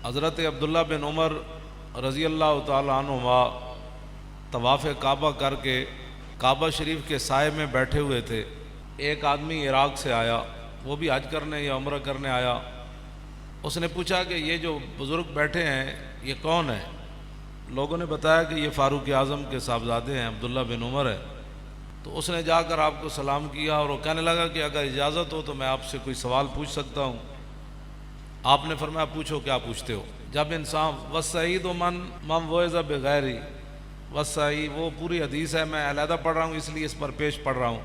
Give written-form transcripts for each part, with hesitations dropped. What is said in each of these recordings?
حضرت عبداللہ بن عمر رضی اللہ تعالیٰ عنہما طواف کعبہ کر کے کعبہ شریف کے سائے میں بیٹھے ہوئے تھے۔ ایک آدمی عراق سے آیا، وہ بھی حج کرنے یا عمرہ کرنے آیا۔ اس نے پوچھا کہ یہ جو بزرگ بیٹھے ہیں یہ کون ہیں؟ لوگوں نے بتایا کہ یہ فاروق اعظم کے صاحبزادے ہیں، عبداللہ بن عمر ہے۔ تو اس نے جا کر آپ کو سلام کیا اور وہ کہنے لگا کہ اگر اجازت ہو تو میں آپ سے کوئی سوال پوچھ سکتا ہوں؟ آپ نے فرمایا پوچھو، کیا پوچھتے ہو؟ جب انسان وسعید و من وعظ بغیری، وسعید وہ پوری حدیث ہے، میں علیحدہ پڑھ رہا ہوں اس لیے اس پر پیش پڑھ رہا ہوں۔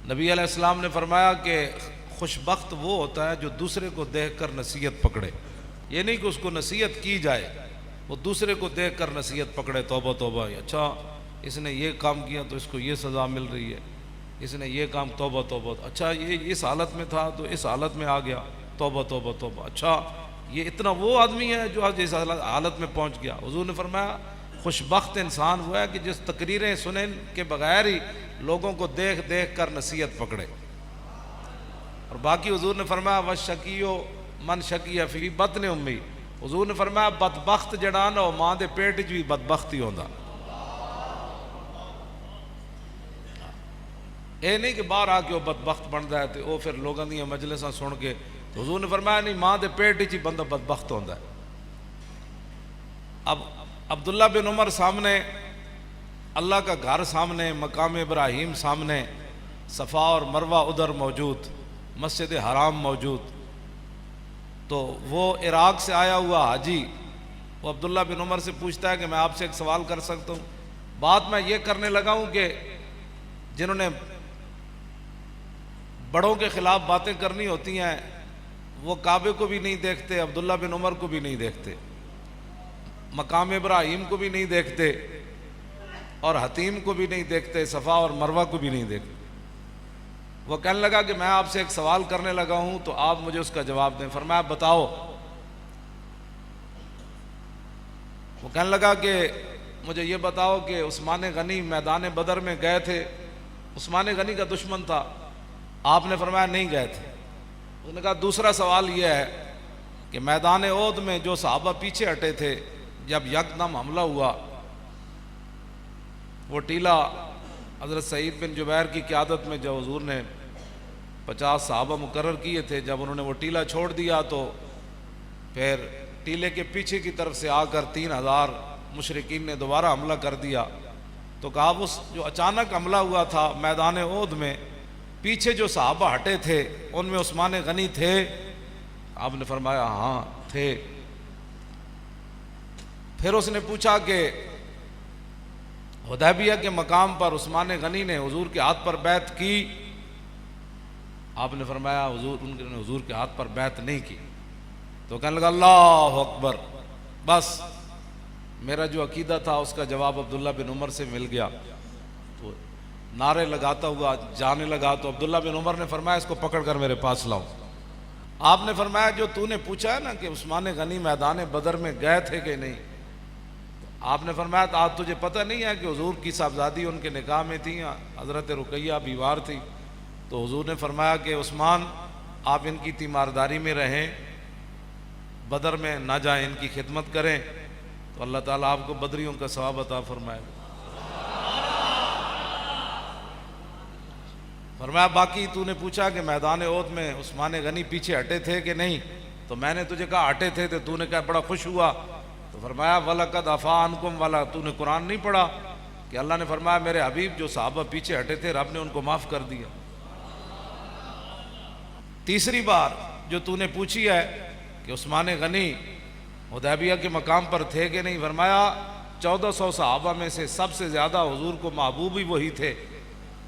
نبی علیہ السلام نے فرمایا کہ خوش بخت وہ ہوتا ہے جو دوسرے کو دیکھ کر نصیحت پکڑے۔ یہ نہیں کہ اس کو نصیحت کی جائے، وہ دوسرے کو دیکھ کر نصیحت پکڑے، توبہ توبہ، اچھا اس نے یہ کام کیا تو اس کو یہ سزا مل رہی ہے، اس نے یہ کام، توبہ توبہ، اچھا یہ اس حالت میں تھا تو اس حالت میں آ گیا، توبہ توبہ توبہ، اچھا یہ اتنا وہ آدمی ہے جو آج اس حالت میں پہنچ گیا۔ حضور نے فرمایا خوش بخت انسان وہ ہے کہ جس تقریریں سنیں کے بغیر ہی لوگوں کو دیکھ دیکھ کر نصیحت پکڑے۔ اور باقی حضور نے فرمایا وشکیو من شکی فی بطن امی، حضور نے فرمایا بدبخت جڑا نا وہ ماں دے پیٹ وچ بھی بدبخت ہی ہوندا۔ اے نہیں کہ باہر آ کے وہ بدبخت بنتا ہے تو وہ پھر لوگوں دیا مجلساں سن کے، تو حضور نے فرمایا نہیں، ماں دے پیٹ وچ ہی بندہ بدبخت ہوندا ہے۔ اب عبداللہ بن عمر سامنے، اللہ کا گھر سامنے، مقام ابراہیم سامنے، صفا اور مروہ ادھر موجود، مسجد حرام موجود، تو وہ عراق سے آیا ہوا حاجی وہ عبداللہ بن عمر سے پوچھتا ہے کہ میں آپ سے ایک سوال کر سکتا ہوں؟ بات میں یہ کرنے لگا ہوں کہ جنہوں نے بڑوں کے خلاف باتیں کرنی ہوتی ہیں وہ کعبے کو بھی نہیں دیکھتے، عبداللہ بن عمر کو بھی نہیں دیکھتے، مقام ابراہیم کو بھی نہیں دیکھتے، اور حتیم کو بھی نہیں دیکھتے، صفا اور مروہ کو بھی نہیں دیکھتے۔ وہ کہنے لگا کہ میں آپ سے ایک سوال کرنے لگا ہوں تو آپ مجھے اس کا جواب دیں۔ فرمایا بتاؤ۔ وہ کہنے لگا کہ مجھے یہ بتاؤ کہ عثمان غنی میدان بدر میں گئے تھے، عثمان غنی کا دشمن تھا، آپ نے فرمایا نہیں گئے تھے۔ اس نے کہا دوسرا سوال یہ ہے کہ میدان احد میں جو صحابہ پیچھے ہٹے تھے، جب یکدم حملہ ہوا، وہ ٹیلہ حضرت سعید بن جبیر کی قیادت میں جو حضور نے 50 صحابہ مقرر کیے تھے، جب انہوں نے وہ ٹیلہ چھوڑ دیا تو پھر ٹیلے کے پیچھے کی طرف سے آ کر 3000 مشرکین نے دوبارہ حملہ کر دیا۔ تو کہا وہ جو اچانک حملہ ہوا تھا میدان احد میں، پیچھے جو صحابہ ہٹے تھے ان میں عثمان غنی تھے؟ آپ نے فرمایا ہاں تھے۔ پھر اس نے پوچھا کہ حدیبیہ کے مقام پر عثمان غنی نے حضور کے ہاتھ پر بیعت کی؟ آپ نے فرمایا ان نے حضور کے ہاتھ پر بیعت نہیں کی۔ تو کہنے لگا اللہ اکبر، بس میرا جو عقیدہ تھا اس کا جواب عبداللہ بن عمر سے مل گیا۔ تو نعرے لگاتا ہوا جانے لگا تو عبداللہ بن عمر نے فرمایا اس کو پکڑ کر میرے پاس لاؤ۔ آپ نے فرمایا جو تو نے پوچھا ہے نا کہ عثمان غنی میدان بدر میں گئے تھے کہ نہیں، آپ نے فرمایا تو آج تجھے پتہ نہیں ہے کہ حضور کی صاحبزادی ان کے نکاح میں تھی، حضرت رقیہ بیوار تھی؟ تو حضور نے فرمایا کہ عثمان آپ ان کی تیمارداری میں رہیں، بدر میں نہ جائیں، ان کی خدمت کریں، تو اللہ تعالیٰ آپ کو بدریوں کا ثواب عطا فرمائے گا۔ فرمایا باقی تو نے پوچھا کہ میدان احد میں عثمان غنی پیچھے ہٹے تھے کہ نہیں، تو میں نے تجھے کہا ہٹے تھے، تو نے کہا بڑا خوش ہوا۔ تو فرمایا وَلَقَدْ عَفَا عَنْكُمْ وَلَا، تو نے قرآن نہیں پڑھا کہ اللہ نے فرمایا میرے حبیب جو صحابہ پیچھے ہٹے تھے رب نے ان کو معاف کر دیا۔ تیسری بار جو تو نے پوچھی ہے کہ عثمان غنی حدیبیہ کے مقام پر تھے کہ نہیں، فرمایا 1400 صحابہ میں سے سب سے زیادہ حضور کو محبوب ہی وہی تھے،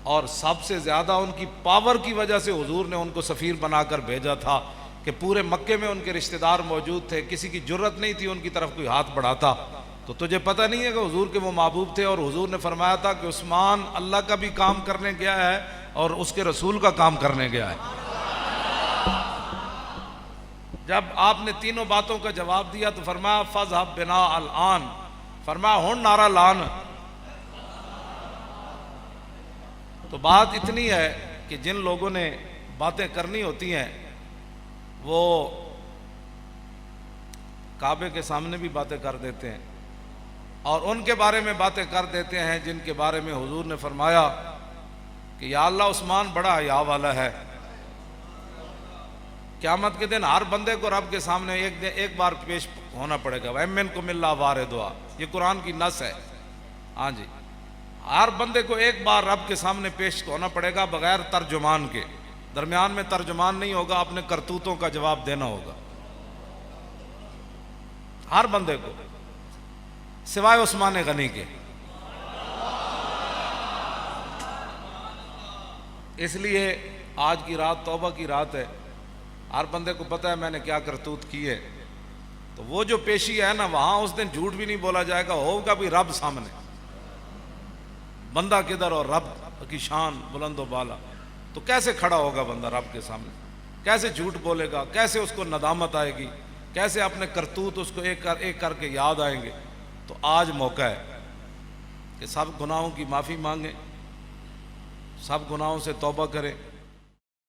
اور سب سے زیادہ ان کی پاور کی وجہ سے حضور نے ان کو سفیر بنا کر بھیجا تھا کہ پورے مکے میں ان کے رشتہ دار موجود تھے، کسی کی جرت نہیں تھی ان کی طرف کوئی ہاتھ بڑھاتا۔ تو تجھے پتہ نہیں ہے کہ حضور کے وہ محبوب تھے، اور حضور نے فرمایا تھا کہ عثمان اللہ کا بھی کام کرنے گیا ہے اور اس کے رسول کا کام کرنے گیا ہے۔ جب آپ نے تینوں باتوں کا جواب دیا تو فرمایا فَاذْهَبْ بِنَا الْآن، فرمایا ہن نعرہ لان۔ تو بات اتنی ہے کہ جن لوگوں نے باتیں کرنی ہوتی ہیں وہ کعبے کے سامنے بھی باتیں کر دیتے ہیں، اور ان کے بارے میں باتیں کر دیتے ہیں جن کے بارے میں حضور نے فرمایا کہ یا اللہ عثمان بڑا حیا والا ہے۔ قیامت کے دن ہر بندے کو رب کے سامنے ایک بار پیش ہونا پڑے گا، وَإِن مِّنكُمْ إِلَّا وَارِدُهَا، یہ قرآن کی نص ہے۔ ہاں جی، ہر بندے کو ایک بار رب کے سامنے پیش ہونا پڑے گا بغیر ترجمان کے، درمیان میں ترجمان نہیں ہوگا، اپنے کرتوتوں کا جواب دینا ہوگا ہر بندے کو، سوائے عثمان غنی کے۔ اس لیے آج کی رات توبہ کی رات ہے، ہر بندے کو پتہ ہے میں نے کیا کرتوت کی ہے، تو وہ جو پیشی ہے نا، وہاں اس دن جھوٹ بھی نہیں بولا جائے گا، ہوگا بھی رب سامنے، بندہ کدھر اور رب کی شان بلند و بالا، تو کیسے کھڑا ہوگا بندہ رب کے سامنے، کیسے جھوٹ بولے گا، کیسے اس کو ندامت آئے گی، کیسے اپنے کرتوت اس کو ایک کر کے یاد آئیں گے۔ تو آج موقع ہے کہ سب گناہوں کی معافی مانگیں، سب گناہوں سے توبہ کریں،